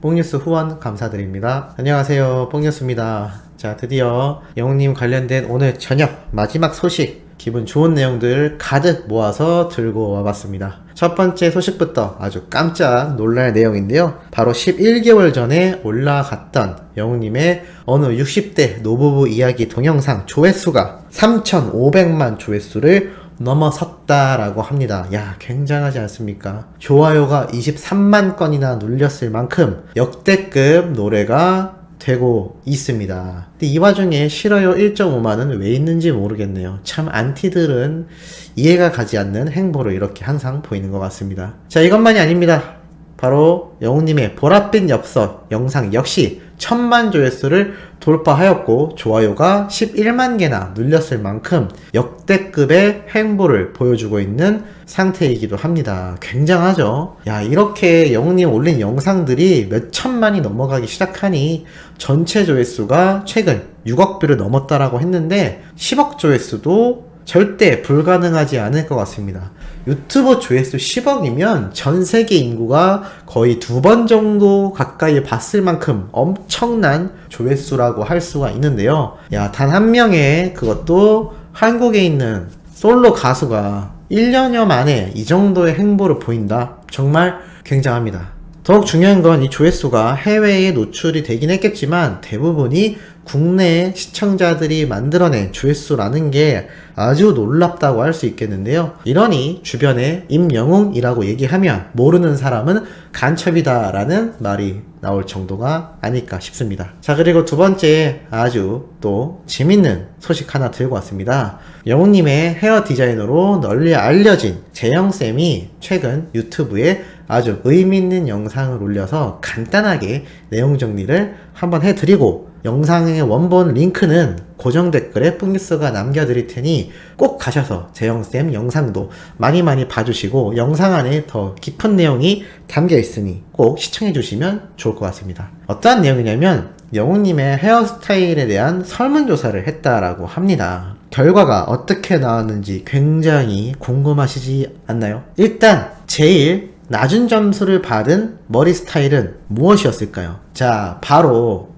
뽕뉴스 후원 감사드립니다. 안녕하세요, 뽕뉴스입니다. 자, 드디어 영웅님 관련된 오늘 저녁 마지막 소식, 기분 좋은 내용들 가득 모아서 들고 와봤습니다. 첫 번째 소식부터 아주 깜짝 놀랄 내용인데요. 바로 11개월 전에 올라갔던 영웅님의 어느 60대 노부부 이야기 동영상 조회수가 3,500만 조회수를 넘어섰다라고 합니다. 야, 굉장하지 않습니까? 좋아요가 23만 건이나 눌렸을 만큼 역대급 노래가 되고 있습니다. 근데 이 와중에 싫어요 1.5만은 왜 있는지 모르겠네요. 참 안티들은 이해가 가지 않는 행보를 이렇게 항상 보이는 것 같습니다. 자, 이것만이 아닙니다. 바로 영웅님의 보랏빛 엽서 영상 역시 1000만 조회수를 돌파하였고 좋아요가 11만 개나 눌렸을 만큼 역대급의 행보를 보여주고 있는 상태이기도 합니다. 굉장하죠? 야, 이렇게 영웅님 올린 영상들이 몇 천만이 넘어가기 시작하니 전체 조회수가 최근 6억 뷰를 넘었다라고 했는데 10억 조회수도 절대 불가능하지 않을 것 같습니다. 유튜브 조회수 10억이면 전 세계 인구가 거의 2번 정도 가까이 봤을 만큼 엄청난 조회수라고 할 수가 있는데요. 야, 단 한 명의 그것도 한국에 있는 솔로 가수가 1년여 만에 이 정도의 행보를 보인다? 정말 굉장합니다. 더욱 중요한 건 이 조회수가 해외에 노출이 되긴 했겠지만 대부분이 국내 시청자들이 만들어낸 조회수라는 게 아주 놀랍다고 할 수 있겠는데요. 이러니 주변에 임영웅이라고 얘기하면 모르는 사람은 간첩이다 라는 말이 나올 정도가 아닐까 싶습니다. 자, 그리고 두 번째 아주 또 재밌는 소식 하나 들고 왔습니다. 영웅님의 헤어 디자이너로 널리 알려진 재영쌤이 최근 유튜브에 아주 의미있는 영상을 올려서 간단하게 내용 정리를 한번 해드리고 영상의 원본 링크는 고정 댓글에 뽕뉴스가 남겨드릴 테니 꼭 가셔서 재영쌤 영상도 많이 봐주시고 영상 안에 더 깊은 내용이 담겨 있으니 꼭 시청해주시면 좋을 것 같습니다. 어떠한 내용이냐면 영웅님의 헤어스타일에 대한 설문조사를 했다라고 합니다. 결과가 어떻게 나왔는지 굉장히 궁금하시지 않나요? 일단 제일 낮은 점수를 받은 머리 스타일은 무엇이었을까요? 자, 바로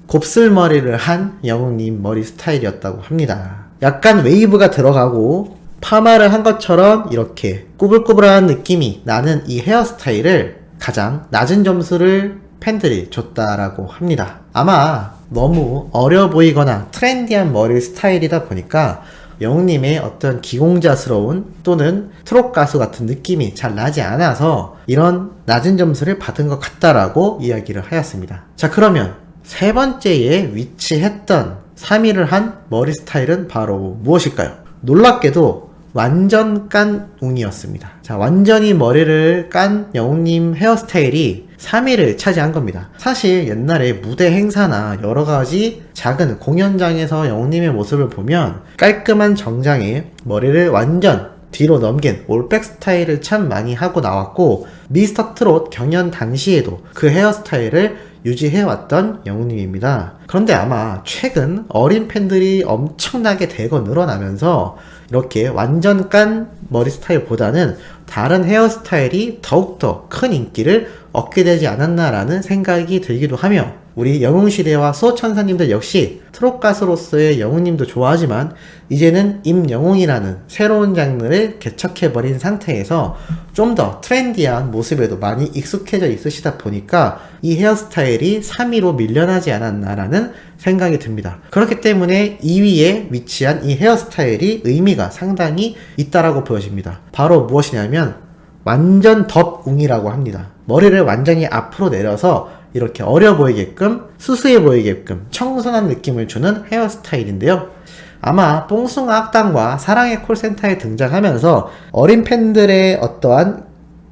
곱슬머리를 한 영웅님 머리 스타일이었다고 합니다. 약간 웨이브가 들어가고 파마를 한 것처럼 이렇게 꾸불꾸불한 느낌이 나는 이 헤어스타일을 가장 낮은 점수를 팬들이 줬다라고 합니다. 아마 너무 어려 보이거나 트렌디한 머리 스타일이다 보니까 영웅님의 어떤 기공자스러운 또는 트롯 가수 같은 느낌이 잘 나지 않아서 이런 낮은 점수를 받은 것 같다라고 이야기를 하였습니다. 자, 그러면 세 번째에 위치했던 3위를 한 머리 스타일은 바로 무엇일까요? 놀랍게도 완전 깐 웅이었습니다. 자, 완전히 머리를 깐 영웅님 헤어스타일이 3위를 차지한 겁니다. 사실 옛날에 무대 행사나 여러가지 작은 공연장에서 영웅님의 모습을 보면 깔끔한 정장에 머리를 완전 뒤로 넘긴 올백 스타일을 참 많이 하고 나왔고 미스터 트롯 경연 당시에도 그 헤어스타일을 유지해왔던 영웅님입니다. 그런데 아마 최근 어린 팬들이 엄청나게 대거 늘어나면서 이렇게 완전 깐 머리 스타일보다는 다른 헤어스타일이 더욱더 큰 인기를 얻게 되지 않았나라는 생각이 들기도 하며 우리 영웅시대와 수호천사님들 역시 트롯 가수로서의 영웅님도 좋아하지만 이제는 임영웅이라는 새로운 장르를 개척해버린 상태에서 좀 더 트렌디한 모습에도 많이 익숙해져 있으시다 보니까 이 헤어스타일이 3위로 밀려나지 않았나라는 생각이 듭니다. 그렇기 때문에 2위에 위치한 이 헤어스타일이 의미가 상당히 있다라고 보여집니다. 바로 무엇이냐면 완전 덥웅이라고 합니다. 머리를 완전히 앞으로 내려서 이렇게 어려 보이게끔 수수해 보이게끔 청순한 느낌을 주는 헤어스타일인데요. 아마 뽕숭아 악당과 사랑의 콜센터에 등장하면서 어린 팬들의 어떠한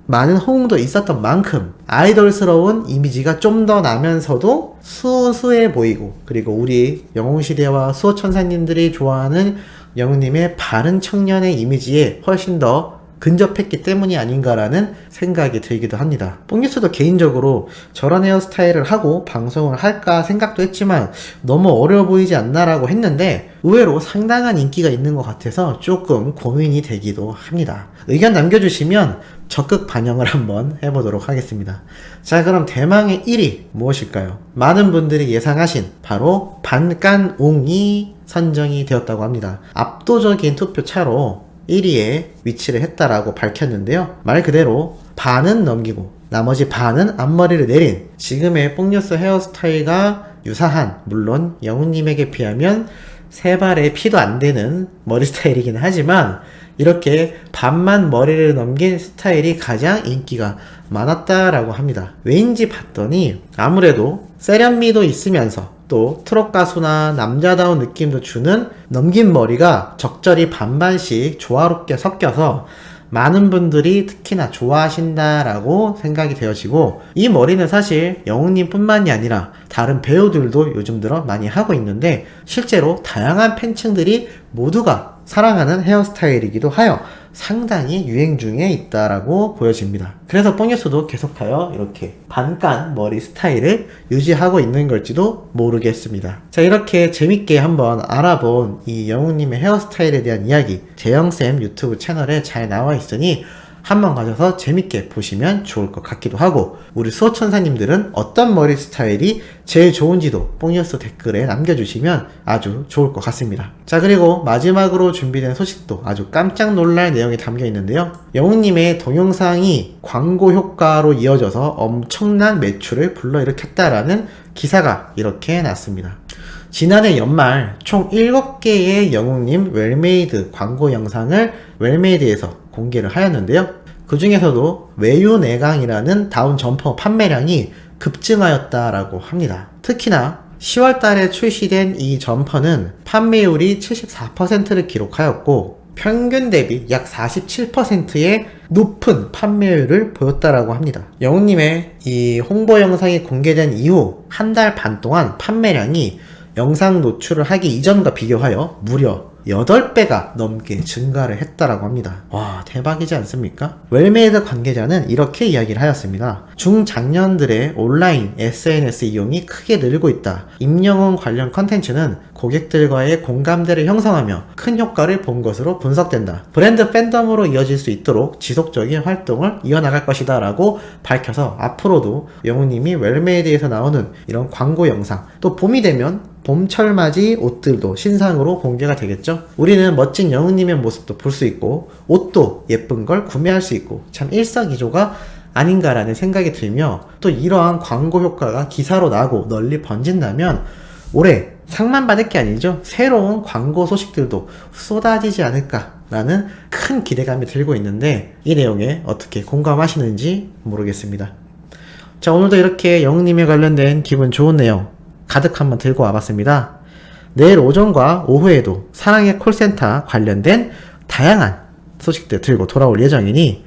많은 호응도 있었던 만큼 아이돌스러운 이미지가 좀 더 나면서도 수수해 보이고 그리고 우리 영웅시대와 수호천사님들이 좋아하는 영웅님의 바른 청년의 이미지에 훨씬 더 근접했기 때문이 아닌가라는 생각이 들기도 합니다. 뽕뉴스도 개인적으로 저런 헤어스타일을 하고 방송을 할까 생각도 했지만 너무 어려 보이지 않나라고 했는데 의외로 상당한 인기가 있는 것 같아서 조금 고민이 되기도 합니다. 의견 남겨주시면 적극 반영을 한번 해보도록 하겠습니다. 자, 그럼 대망의 1위 무엇일까요? 많은 분들이 예상하신 바로 반깐웅이 선정이 되었다고 합니다. 압도적인 투표 차로 1위에 위치를 했다라고 밝혔는데요. 말 그대로 반은 넘기고 나머지 반은 앞머리를 내린 지금의 뽕뉴스 헤어스타일과 유사한, 물론 영웅님에게 비하면 세 발의 피도 안 되는 머리 스타일이긴 하지만 이렇게 반만 머리를 넘긴 스타일이 가장 인기가 많았다라고 합니다. 왜인지 봤더니 아무래도 세련미도 있으면서 또 트롯 가수나 남자다운 느낌도 주는 넘긴 머리가 적절히 반반씩 조화롭게 섞여서 많은 분들이 특히나 좋아하신다라고 생각이 되어지고, 이 머리는 사실 영웅님 뿐만이 아니라 다른 배우들도 요즘 들어 많이 하고 있는데 실제로 다양한 팬층들이 모두가 사랑하는 헤어스타일이기도 하여 상당히 유행 중에 있다라고 보여집니다. 그래서 뽕뉴스도 계속하여 이렇게 반깐 머리 스타일을 유지하고 있는 걸지도 모르겠습니다. 자, 이렇게 재밌게 한번 알아본 이 영웅님의 헤어스타일에 대한 이야기 재영쌤 유튜브 채널에 잘 나와 있으니 한번 가셔서 재밌게 보시면 좋을 것 같기도 하고, 우리 수호천사님들은 어떤 머리 스타일이 제일 좋은지도 뽕뉴스 댓글에 남겨주시면 아주 좋을 것 같습니다. 자, 그리고 마지막으로 준비된 소식도 아주 깜짝 놀랄 내용이 담겨 있는데요. 영웅님의 동영상이 광고 효과로 이어져서 엄청난 매출을 불러일으켰다라는 기사가 이렇게 났습니다. 지난해 연말 총 7개의 영웅님 웰메이드 광고 영상을 웰메이드에서 공개를 하였는데요. 그 중에서도 외유내강이라는 다운 점퍼 판매량이 급증하였다라고 합니다. 특히나 10월 달에 출시된 이 점퍼는 판매율이 74%를 기록하였고 평균 대비 약 47%의 높은 판매율을 보였다라고 합니다. 영웅님의 이 홍보 영상이 공개된 이후 한 달 반 동안 판매량이 영상 노출을 하기 이전과 비교하여 무려 8배가 넘게 증가를 했다라고 합니다. 와, 대박이지 않습니까? 웰메이드 관계자는 이렇게 이야기를 하였습니다. 중장년들의 온라인 SNS 이용이 크게 늘고 있다. 임영웅 관련 컨텐츠는 고객들과의 공감대를 형성하며 큰 효과를 본 것으로 분석된다. 브랜드 팬덤으로 이어질 수 있도록 지속적인 활동을 이어나갈 것이다 라고 밝혀서 앞으로도 영웅님이 웰메이드에서 나오는 이런 광고 영상, 또 봄이 되면 봄철맞이 옷들도 신상으로 공개가 되겠죠. 우리는 멋진 영웅님의 모습도 볼 수 있고 옷도 예쁜 걸 구매할 수 있고 참 일석이조가 아닌가라는 생각이 들며, 또 이러한 광고 효과가 기사로 나고 널리 번진다면 올해 상만 받을 게 아니죠. 새로운 광고 소식들도 쏟아지지 않을까라는 큰 기대감이 들고 있는데 이 내용에 어떻게 공감하시는지 모르겠습니다. 자, 오늘도 이렇게 영웅님에 관련된 기분 좋은 내용 가득 한번 들고 와봤습니다. 내일 오전과 오후에도 사랑의 콜센터 관련된 다양한 소식들 들고 돌아올 예정이니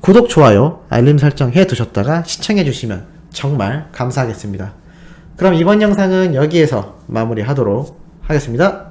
구독, 좋아요, 알림 설정 해두셨다가 시청해주시면 정말 감사하겠습니다. 그럼 이번 영상은 여기에서 마무리하도록 하겠습니다.